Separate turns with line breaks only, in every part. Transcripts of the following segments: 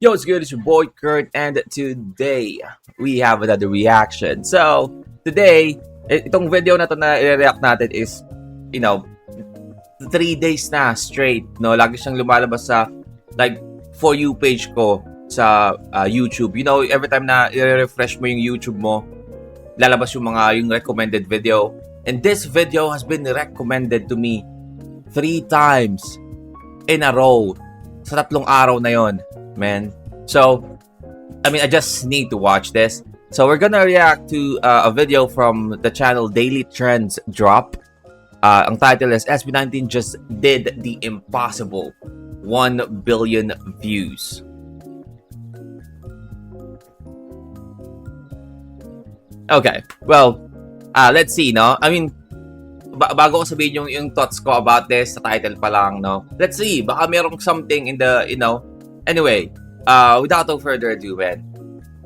Yo, it's good. It's your boy Kurt, and today we have another reaction. So, today, itong video na to na i-react natin is, you know, 3 days na straight, no? Lagi siyang lumalabas sa, like, For You page ko sa YouTube. You know, every time na i-refresh mo yung YouTube mo, lalabas yung recommended video. And this video has been recommended to me 3 times in a row. Sa 3 araw na yon, man. So, I just need to watch this. So, we're gonna react to a video from the channel Daily Trends Drop. Ang title is SB19 just did the impossible. 1 billion views. Okay, well, let's see, no? Bago ko sabihin yung thoughts ko about this, sa title pa lang, no? Let's see, baka merong something in the, Anyway, without no further ado, man,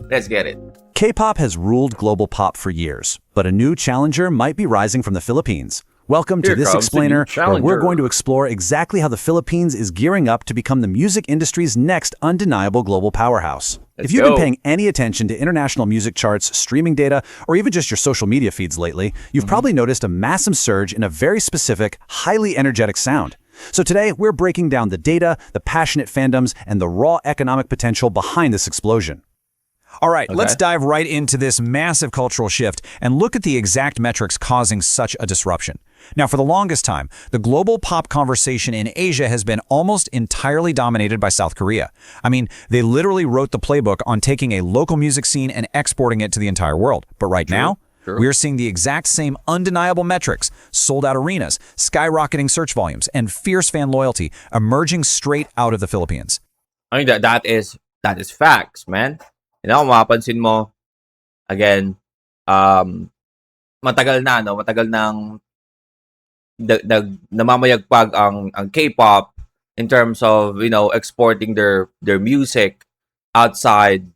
let's get it.
K-pop has ruled global pop for years, but a new challenger might be rising from the Philippines. Welcome to
Here
This
comes the new
Explainer, where we're
challenger.
going to explore exactly how the Philippines is gearing up to become the music industry's next undeniable global powerhouse.
Let's
If you've
go.
been paying any attention to international music charts, streaming data, or even just your social media feeds lately, you've probably noticed a massive surge in a very specific, highly energetic sound. So today, we're breaking down the data, the passionate fandoms, and the raw economic potential behind this explosion.
All right,
Okay.
let's dive right into this massive cultural shift and look at the exact metrics causing such a disruption. Now, for the longest time, the global pop conversation in Asia has been almost entirely dominated by South Korea. They literally wrote the playbook on taking a local music scene and exporting it to the entire world. But right now,
True.
we're seeing the exact same undeniable metrics, sold-out arenas, skyrocketing search volumes, and fierce fan loyalty emerging straight out of the Philippines.
That is facts, man. Mapapansin mo, again, matagal nang namamayagpag ang K-pop in terms of, exporting their music outside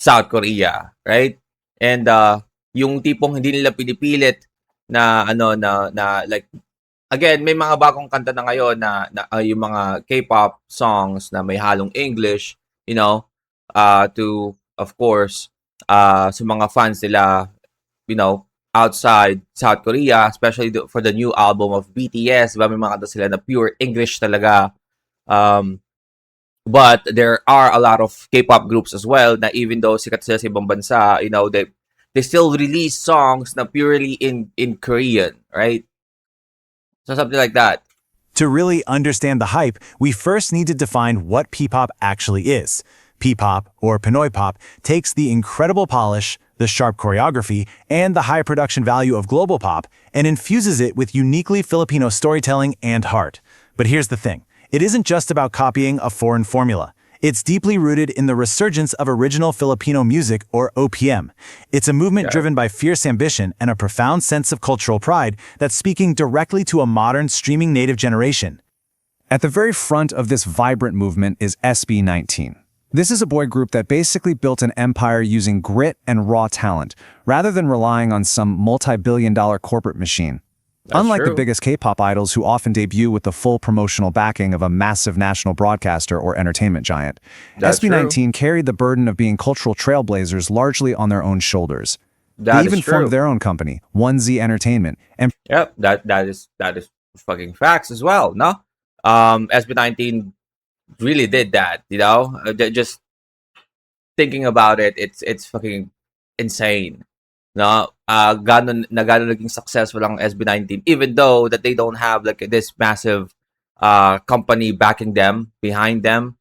South Korea, right? And yung tipong hindi nila pinipilit na like, again, may mga bagong kanta na ngayon na yung mga K-pop songs na may halong English, to, of course, sa mga fans nila, outside South Korea, especially for the new album of BTS, diba? May mga kanta sila na pure English talaga. But there are a lot of K-pop groups as well na even though sikat sila sa ibang bansa, they still release songs na purely in Korean, right? So something like that.
To really understand the hype, we first need to define what P-pop actually is. P-pop, or Pinoy pop, takes the incredible polish, the sharp choreography, and the high production value of global pop and infuses it with uniquely Filipino storytelling and heart. But here's the thing. It isn't just about copying a foreign formula. It's deeply rooted in the resurgence of original Filipino music, or OPM. It's a movement driven by fierce ambition and a profound sense of cultural pride that's speaking directly to a modern streaming native generation. At the very front of this vibrant movement is SB19. This is a boy group that basically built an empire using grit and raw talent, rather than relying on some multi-billion-dollar corporate machine. Unlike the
true.
biggest K-pop idols who often debut with the full promotional backing of a massive national broadcaster or entertainment giant,
That's
SB19 carried the burden of being cultural trailblazers largely on their own shoulders.
That
They even
is true.
formed their own company, 1Z Entertainment, and
Yep, that is fucking facts as well, no? SB19 really did that, just thinking about it, it's fucking insane, no? Ganon naging successful ang SB19, even though that they don't have like this massive company backing them, behind them,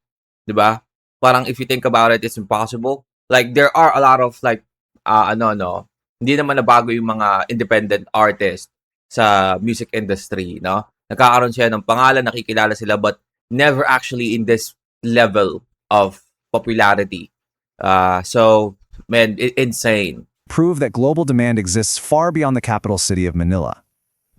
diba? Parang if you think about it, it's impossible. Like there are a lot of like hindi naman nabago yung mga independent artists sa music industry, no? Nagkakaroon siya ng pangalan, nakikilala sila, but never actually in this level of popularity. So, man, insane.
prove that global demand exists far beyond the capital city of Manila.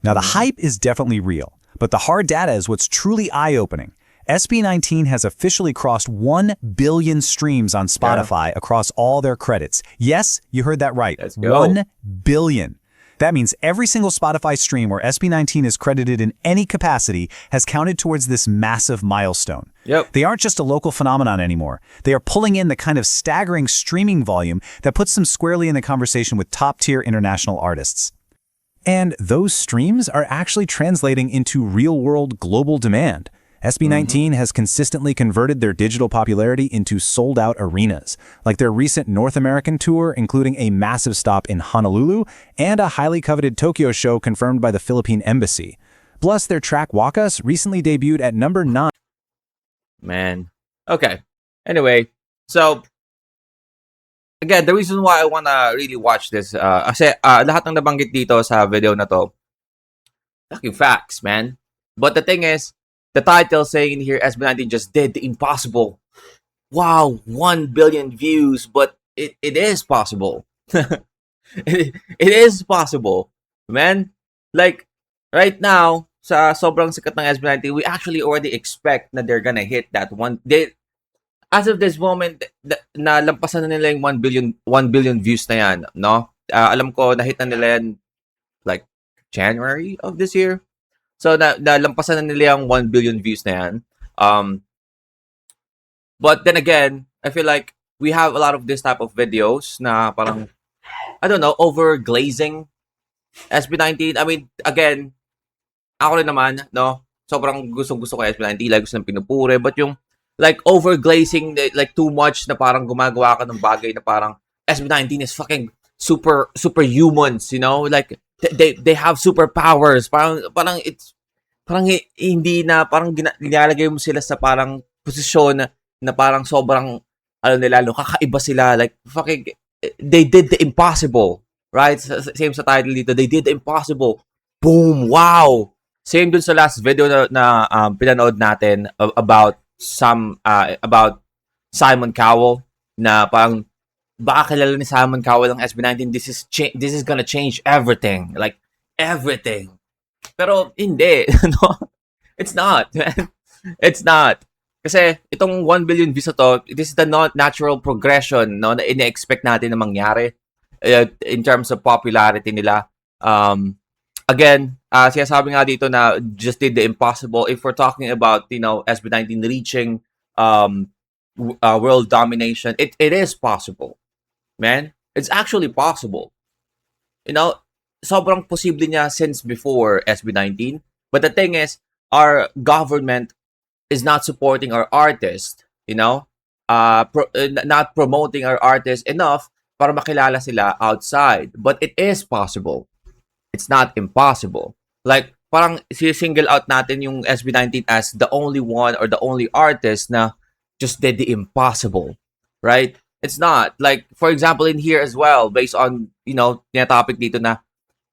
Now, the hype is definitely real, but the hard data is what's truly eye-opening. SB19 has officially crossed 1 billion streams on Spotify across all their credits. Yes, you heard that right.
Let's go.
1 billion. That means every single Spotify stream where SB19 is credited in any capacity has counted towards this massive milestone.
Yep.
They aren't just a local phenomenon anymore. They are pulling in the kind of staggering streaming volume that puts them squarely in the conversation with top-tier international artists. And those streams are actually translating into real-world global demand. SB19 has consistently converted their digital popularity into sold-out arenas, like their recent North American tour, including a massive stop in Honolulu and a highly coveted Tokyo show confirmed by the Philippine Embassy. Plus, their track Walk Us recently debuted at number 9.
Man. Okay. Anyway, so again, the reason why I wanna really watch this, kasi lahat ng nabanggit dito sa video na to, fucking facts, man. But the thing is, the title saying in here, SB19 just did the impossible. Wow, 1 billion views, but it is possible. it is possible, man. Like, right now, sa sobrang sikat ng SB19, we actually already expect na they're gonna hit that one. As of this moment, na lampasan na nila yung 1 billion views na yan, no? Alam ko, na-hit na nila yan like January of this year. So, nalampasan na nila yung 1 billion views na yan. But then again, I feel like we have a lot of this type of videos na parang, I don't know, over-glazing SB19. I mean, again, ako rin naman, no? Sobrang gustong-gusto ko SB19, like gusto ng pinupure. But yung, like, over-glazing, like, too much na parang gumagawa ka ng bagay na parang SB19 is fucking superhumans, you know? Like, they have superpowers. Parang hindi na, parang nilalagay mo sila sa parang posisyon na parang sobrang, kakaiba sila. Like, fucking, they did the impossible. Right? Same sa title dito. They did the impossible. Boom! Wow! Same dun sa last video na pinanood natin about Simon Cowell, na parang baka kilala ni Simon Cowell ng SB19, this is gonna change everything, like everything. Pero hindi, no? It's not, man. It's not. Kasi itong 1 billion views na to, this is the natural progression, no, na ina-expect natin na mangyari in terms of popularity nila. Again, sinasabi nga dito na just did the impossible. If we're talking about, you know, SB19 reaching world domination, it is possible, man. It's actually possible. You know, sobrang posible niya since before SB19. But the thing is, our government is not supporting our artists, you know, not promoting our artists enough para makilala sila outside. But it is possible. It's not impossible. Like, parang single out natin yung SB19 as the only one or the only artist na just did the impossible, right? It's not. Like, for example, in here as well, based on, you know, topic dito na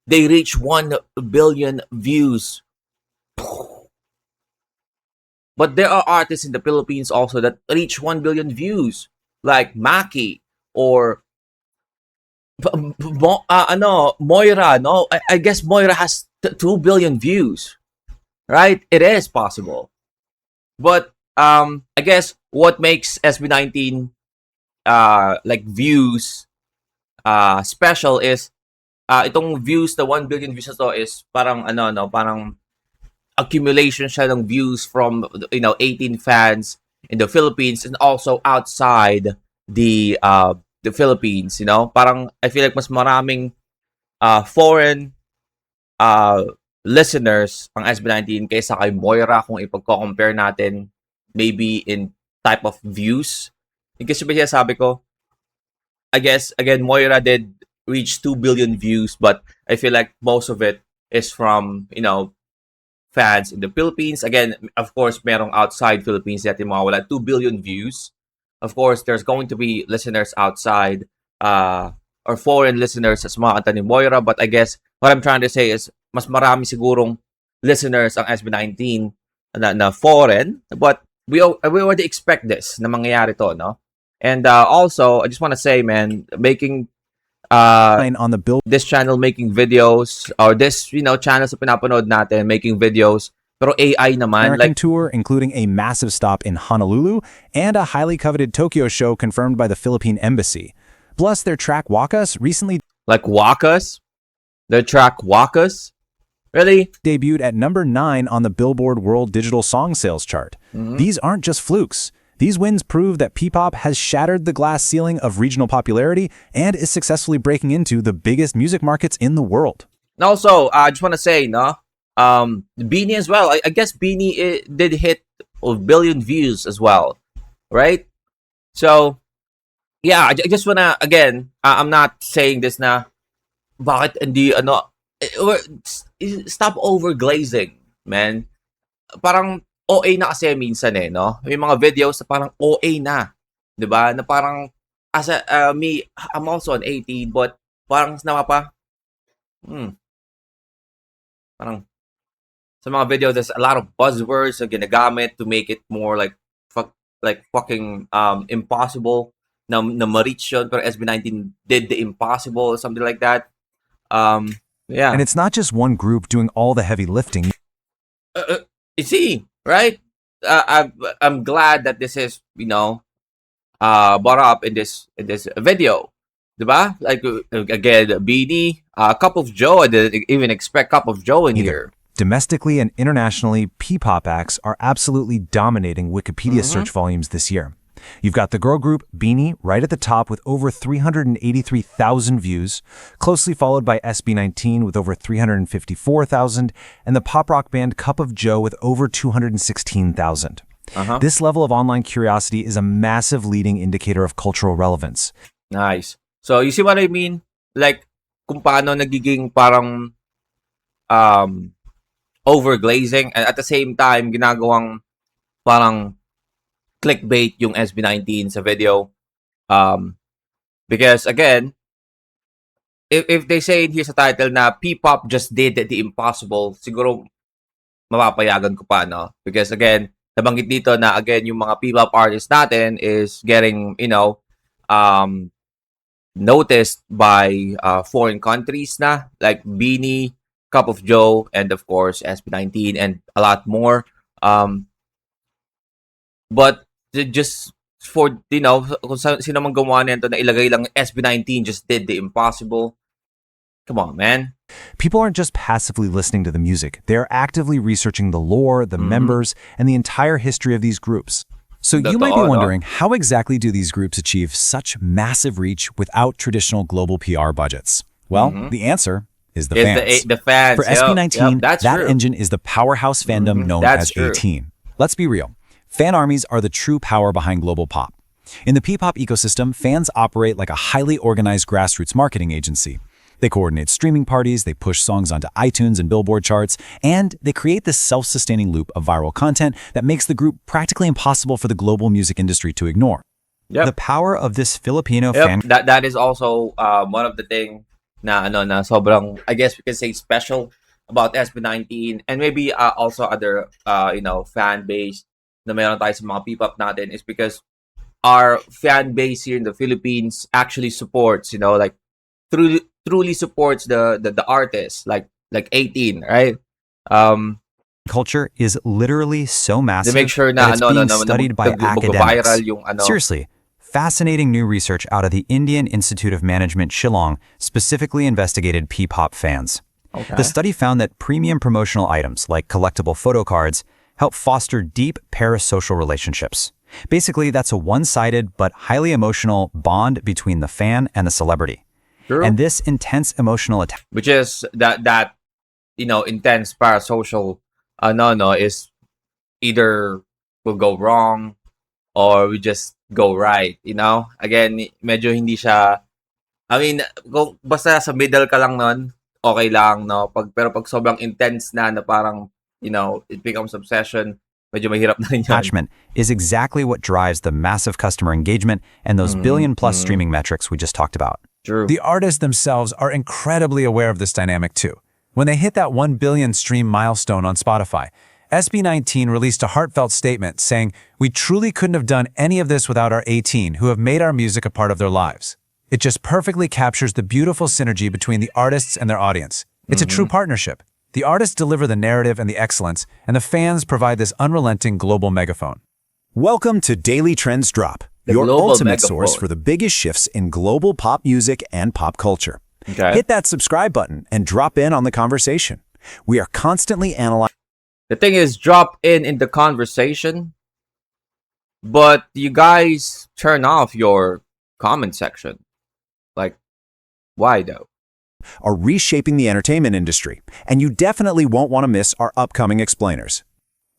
they reach 1 billion views. But there are artists in the Philippines also that reach 1 billion views, like Maki or Moira, no? I guess Moira has 2 billion views, right? It is possible. But I guess what makes SB19 like views special is itong views, the 1 billion views na to is parang parang accumulation siya ng views from, you know, 18 fans in the Philippines and also outside the Philippines, you know. Parang I feel like mas maraming foreign listeners ang SB19 kaysa kay Moira kung ipagko-compare natin maybe in type of views. Kasi ba sabi ko, I guess again Moira did reach 2 billion views, but I feel like most of it is from, you know, fans in the Philippines. Again, of course, merong outside Philippines natin mawawala 2 billion views. Of course, there's going to be listeners outside or foreign listeners sa mga kanta ni Moira. But I guess what I'm trying to say is mas marami sigurong listeners ang SB19 na foreign. But we already expect this na mangyayari to, no? And also, I just want to say, man, making
on the bill.
This channel making videos, or this, you know, channel sa pinapanood natin making videos, pero AI naman,
American
like
tour, including a massive stop in Honolulu and a highly coveted Tokyo show confirmed by the Philippine Embassy. Plus, their track Walk Us recently
Walk Us. The track Wakas? Really?
Debuted at number 9 on the Billboard World Digital Song Sales chart. These aren't just flukes. These wins prove that P-pop has shattered the glass ceiling of regional popularity and is successfully breaking into the biggest music markets in the world.
And also, I just want to say, no, Beanie as well. I guess Beanie did hit a billion views as well, right? So, yeah, I just wanna again. I'm not saying this na. Bakit hindi ano? Stop overglazing, man. Parang OA na kasi minsan no. May mga videos na parang OA na, 'di ba? Na parang as me, I'm also an 18, but parang napapa. Parang sa mga video, there's a lot of buzzwords na ginagamit to make it more like fucking impossible na ma-reach yun, pero SB19 did the impossible, something like that. Yeah.
And it's not just one group doing all the heavy lifting.
You see, right? I'm glad that this is, brought up in this video. Diba? Like, again, Beanie, Cup of Joe. I didn't even expect Cup of Joe in here.
Domestically and internationally, P-pop acts are absolutely dominating Wikipedia search volumes this year. You've got the girl group Beanie right at the top with over 383,000 views, closely followed by SB19 with over 354,000, and the pop rock band Cup of Joe with over 216,000. This level of online curiosity is a massive leading indicator of cultural relevance.
Nice. So, you see what I mean? Like, kung paano nagiging parang overglazing, and at the same time, ginagawang parang clickbait yung SB19 sa video. Because, again, if they say here sa title na P-pop just did the impossible, siguro mapapayagan ko pa, no? Because, again, nabanggit dito na, again, yung mga P-pop artists natin is getting, noticed by foreign countries na, like Beanie, Cup of Joe, and of course SB19 and a lot more. But just for kung sino man gumawa nito na ilagay lang SB19 just did the impossible. Come on, man.
People aren't just passively listening to the music. They're actively researching the lore, the members, and the entire history of these groups. So you might be wondering, how exactly do these groups achieve such massive reach without traditional global PR budgets? Well, the answer is the fans.
The fans.
For SB19, that
true.
engine is the powerhouse fandom known as
true.
18. Let's be real. Fan armies are the true power behind global pop. In the P-pop ecosystem, fans operate like a highly organized grassroots marketing agency. They coordinate streaming parties, they push songs onto iTunes and Billboard charts, and they create this self-sustaining loop of viral content that makes the group practically impossible for the global music industry to ignore.
Yep.
The power of this Filipino fan...
That is also one of the thing na sobrang, I guess we can say, special about SB19 and maybe also other fan base na meron tayo sa mga P-pop natin is because our fan base here in the Philippines actually supports, like truly supports the artists like 18, right?
Culture is literally so massive
to make sure na
that it's being studied by academics.
Yung,
Seriously, fascinating new research out of the Indian Institute of Management Shillong specifically investigated P-pop fans.
Okay.
The study found that premium promotional items like collectible photo cards help foster deep parasocial relationships. Basically, that's a one-sided but highly emotional bond between the fan and the celebrity.
True.
And this intense emotional attachment,
which is that intense parasocial is either will go wrong or we just go right, again medyo hindi siya, I mean kung basta sa middle ka lang nun okay lang, no? Pero pag sobrang intense na parang it becomes obsession, medyo mahirap na rin yan.
attachment is exactly what drives the massive customer engagement and those billion-plus streaming metrics we just talked about.
True.
The artists themselves are incredibly aware of this dynamic too. When they hit that 1 billion stream milestone on Spotify, SB19 released a heartfelt statement saying, "We truly couldn't have done any of this without our 18 who have made our music a part of their lives." It just perfectly captures the beautiful synergy between the artists and their audience. It's a true partnership. The artists deliver the narrative and the excellence, and the fans provide this unrelenting global megaphone. Welcome to Daily Trends Drop,
The
your
global
ultimate
megaphone.
source for the biggest shifts in global pop music and pop culture.
Okay.
Hit that subscribe button and drop in on the conversation. We are constantly analyzing
The thing is, drop in the conversation, but you guys turn off your comment section. Like, why though?
or reshaping the entertainment industry, and you definitely won't want to miss our upcoming explainers.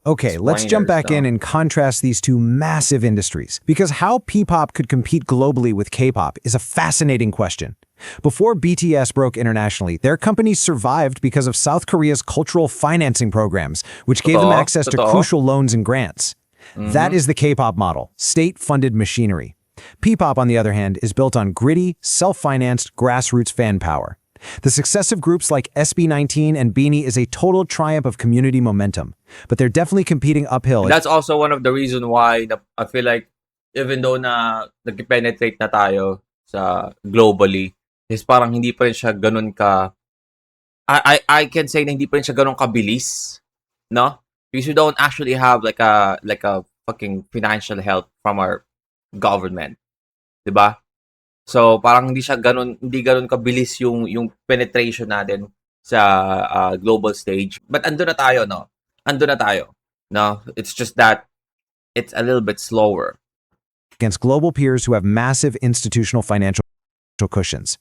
Okay, let's jump back in
Explainers,
and contrast these two massive industries, because how P-pop could compete globally with K-pop is a fascinating question. Before BTS broke internationally, their companies survived because of South Korea's cultural financing programs, which gave them
Totoo,
access to
totoo.
crucial loans and grants. That is the K-pop model, state-funded machinery. P-pop, on the other hand, is built on gritty, self-financed, grassroots fan power. The success of groups like SB19 and BINI is a total triumph of community momentum, but they're definitely competing uphill.
That's also one of the reasons why I feel like even though na nag-penetrate na tayo sa globally, is parang hindi pa rin siya ganun ka I can say na hindi pa rin siya ganun kabilis, no? Because we don't actually have like a fucking financial help from our government, 'di ba? So parang hindi ganun kabilis yung penetration natin sa global stage. But ando na tayo, no? Ando na tayo. No, it's just that it's a little bit slower.
Against global peers who have massive institutional financial cushions.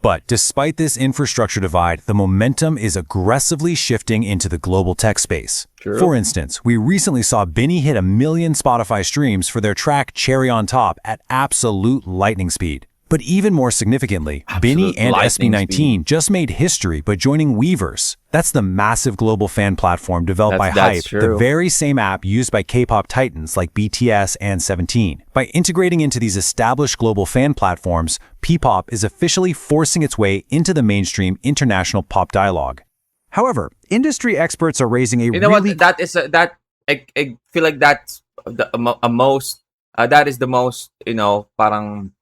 But despite this infrastructure divide, the momentum is aggressively shifting into the global tech space.
True.
For instance, we recently saw BINI hit 1 million Spotify streams for their track Cherry on Top at absolute lightning speed. But even more significantly, BINI
Absolute
and
lightning
SB19 just made history by joining Weverse. That's the massive global fan platform developed by
That's
Hype, the
true.
very same app used by K-pop titans like BTS and 17. By integrating into these established global fan platforms, P-pop is officially forcing its way into the mainstream international pop dialogue.
However, industry experts are raising a
You know
really
what? That is I feel like that's that is the most, parang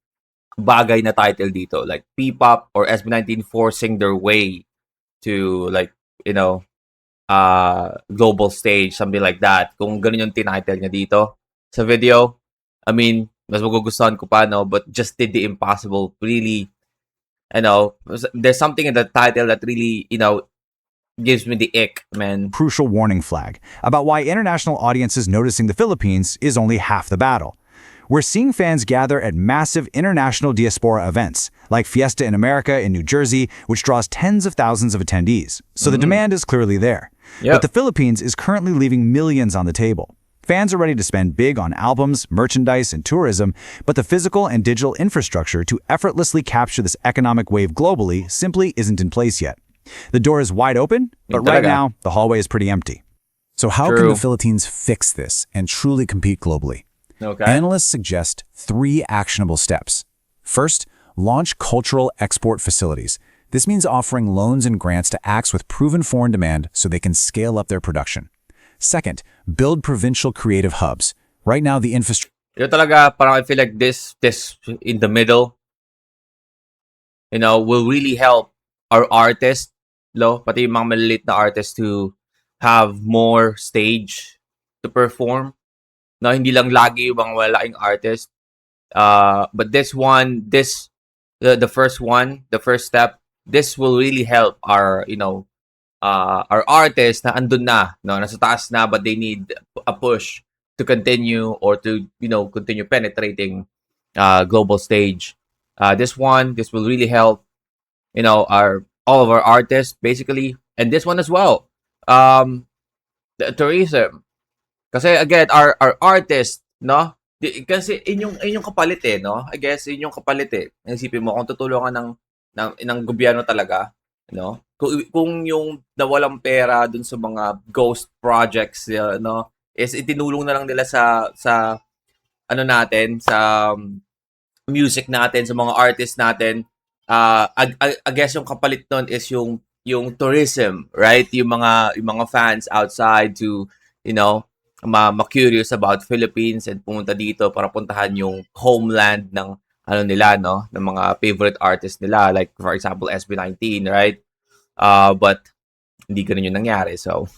bagay na title dito, like P-pop or SB19 forcing their way to like, global stage, something like that. Kung ganun yung tinitle niya dito sa video, I mean, mas magugustuhan ko pa, no? But just did the impossible. Really, there's something in the title that really, gives me the ick, man.
Crucial warning flag about why international audiences noticing the Philippines is only half the battle. We're seeing fans gather at massive international diaspora events, like Fiesta in America in New Jersey, which draws tens of thousands of attendees. So the demand is clearly there.
Yep.
But the Philippines is currently leaving millions on the table. Fans are ready to spend big on albums, merchandise, and tourism, but the physical and digital infrastructure to effortlessly capture this economic wave globally simply isn't in place yet. The door is wide open, but right
Talaga.
now, the hallway is pretty empty. So how can
True.
the Philippines fix this and truly compete globally?
Okay.
Analysts suggest 3 actionable steps. First, launch cultural export facilities. This means offering loans and grants to acts with proven foreign demand so they can scale up their production. Second, build provincial creative hubs. Right now, the infrastructure
Yun talaga, parang I feel like this in the middle, will really help our artists, pati yung mga maliliit na artists to have more stage to perform. No, hindi lang lagi yung mga malaking artist. But the first step, this will really help our, our artists na andun na, no, nasa taas na, but they need a push to continue or to, continue penetrating global stage. This will really help, all of our artists basically, and this one as well. The tourism. Kasi again, our artists, no? Kasi inyong kapalit no? I guess inyong kapalit Isipin mo kung tutulungan ng gobyerno talaga, no? Kung yung nawalang pera dun sa mga ghost projects, no, is itinulong na lang nila sa ano natin, sa music natin, sa mga artists natin. I guess yung kapalit nun is yung tourism, right? Yung mga fans outside to, ma-curious about Philippines and pumunta dito para puntahan yung homeland ng nila, no, ng mga favorite artists nila, like for example SB19, right? But hindi ganun yung nangyari, so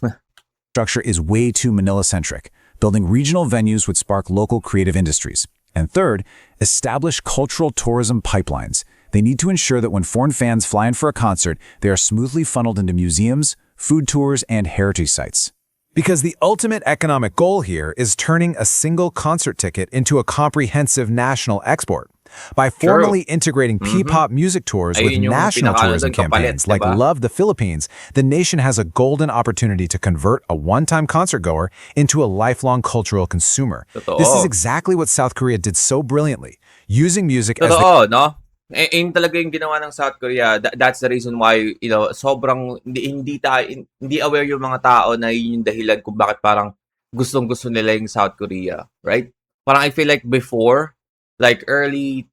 is way too Manila-centric. Building regional venues would spark local creative industries. And third, establish cultural tourism pipelines. They need to ensure that when foreign fans fly in for a concert, they are smoothly funneled into museums, food tours, and heritage sites.
Because the ultimate economic goal here is turning a single concert ticket into a comprehensive national export. By formally integrating P-pop music tours with
Ayun yung
national
pinaka-
tourism
doon kapalit,
campaigns like
diba?
Love the Philippines, the nation has a golden opportunity to convert a one-time concert goer into a lifelong cultural consumer.
Totoo.
This is exactly what South Korea did so brilliantly, using music as the
Totoo, no? Yung talaga yung ginawa ng South Korea. That's the reason why, sobrang hindi aware yung mga tao na yun yung dahilan kung bakit parang gustong-gusto nila yung South Korea, right? Parang I feel like before, like early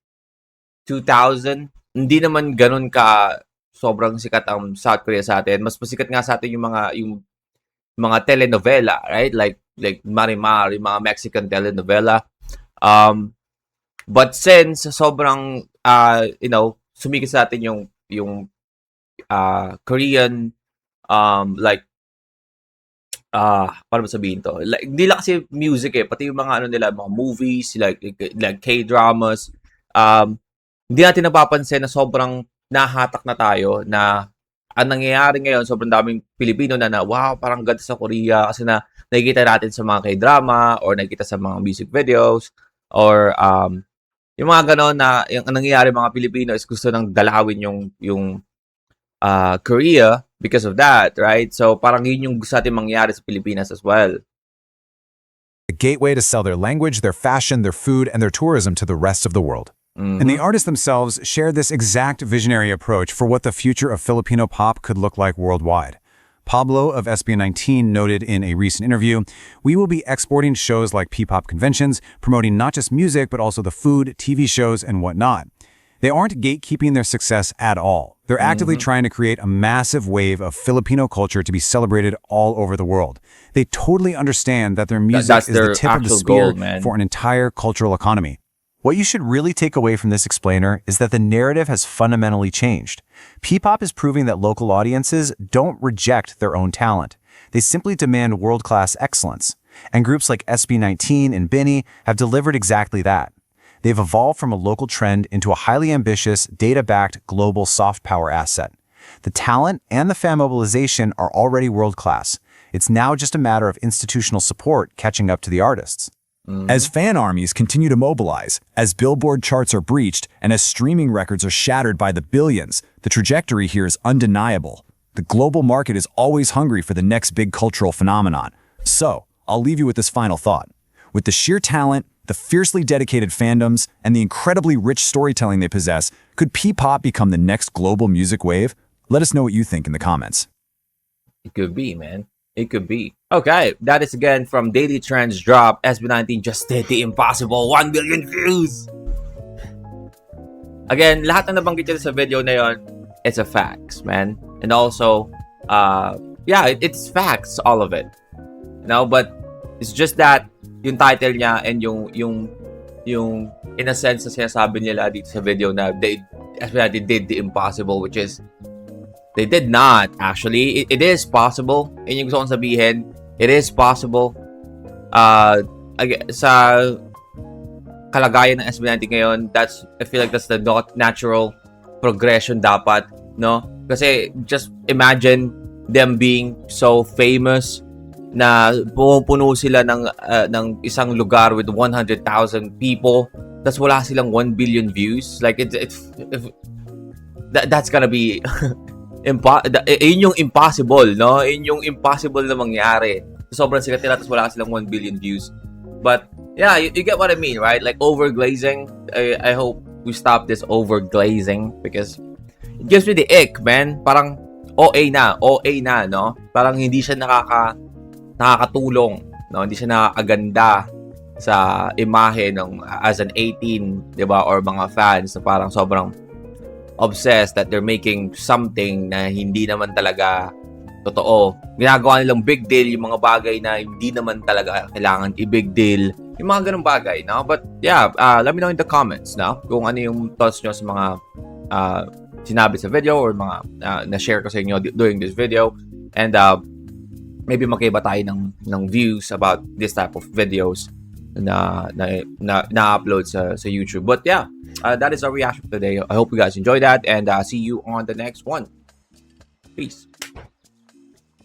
2000, hindi naman ganun ka sobrang sikat ang South Korea sa atin. Mas pasikat nga sa atin yung mga telenovela, right? Like Marimar, yung mga Mexican telenovela. But since sobrang sumikat sa atin yung Korean like paano ba sabihin to? Like hindi lang kasi music pati yung mga nila, mga movies like K-dramas. Hindi natin napapansin na sobrang nahatak na tayo na ang nangyayari ngayon, sobrang daming Pilipino na wow, parang ganda sa Korea kasi na nakikita natin sa mga K-drama or nakikita sa mga music videos or yung mga ganon na yung nangyayari mga Pilipino is gusto nang dalawin yung Korea because of that, right? So parang yun yung gusto natin mangyari sa Pilipinas as well.
gateway to sell their language, their fashion, their food, and their tourism to the rest of the world.
And the artists themselves share this exact visionary approach for what the future of Filipino pop could look like worldwide. Pablo of SB19 noted in a recent interview, "We will be exporting shows like P-pop conventions, promoting not just music, but also the food, TV shows, and whatnot." They aren't gatekeeping their success at all. They're actively trying to create a massive wave of Filipino culture to be celebrated all over the world. They totally understand that their music
that's
is the
their
tip of the
actual
spear
goal, man.
for an entire cultural economy. What you should really take away from this explainer is that the narrative has fundamentally changed. P-pop is proving that local audiences don't reject their own talent. They simply demand world-class excellence. And groups like SB19 and Binny have delivered exactly that. They've evolved from a local trend into a highly ambitious, data-backed global soft power asset. The talent and the fan mobilization are already world-class. It's now just a matter of institutional support catching up to the artists.
As fan armies continue to mobilize, as Billboard charts are breached, and as streaming records are shattered by the billions, the trajectory here is undeniable. The global market is always hungry for the next big cultural phenomenon. So, I'll leave you with this final thought. With the sheer talent, the fiercely dedicated fandoms, and the incredibly rich storytelling they possess, could P-pop become the next global music wave? Let us know what you think in the comments.
It could be, man. It could be. Okay, that is again from Daily Trends Drop. SB19 just did the impossible 1 billion views. Again, lahat na nabanggit nila sa video na yon, it's a facts, man. And also, it's facts, all of it. But it's just that yung title niya and yung in a sense na sinasabi nila dito sa video na SB19 did the impossible, which is they did not, actually. It is possible. Yun yung gusto kong sabihin. It is possible. Sa kalagayan ng SB19 ngayon, I feel like that's the natural progression dapat, no? Kasi just imagine them being so famous na pumupuno sila ng isang lugar with 100,000 people. Tapos wala silang 1 billion views. Like, that's gonna be... yun yung impossible, no? Yun yung impossible na mangyari. Sobrang sikat nila, tapos wala silang 1 billion views. But, yeah, you get what I mean, right? Like, overglazing. I hope we stop this overglazing because it gives me the ick, man. Parang OA na, no? Parang hindi siya nakakatulong, no? Hindi siya nakakaganda sa imahe ng as an 18, di ba? Or mga fans na parang sobrang obsessed that they're making something na hindi naman talaga totoo. Ginagawa nilang big deal yung mga bagay na hindi naman talaga kailangan i-big deal. Yung mga ganung bagay, no? But yeah, let me know in the comments, no? Kung ano yung thoughts nyo sa mga sinabi sa video or mga na-share ko sa inyo during this video. And maybe magkaiba tayo ng views about this type of videos na upload sa YouTube. But yeah, that is our reaction today. I hope you guys enjoyed that, and see you on the next one. Peace.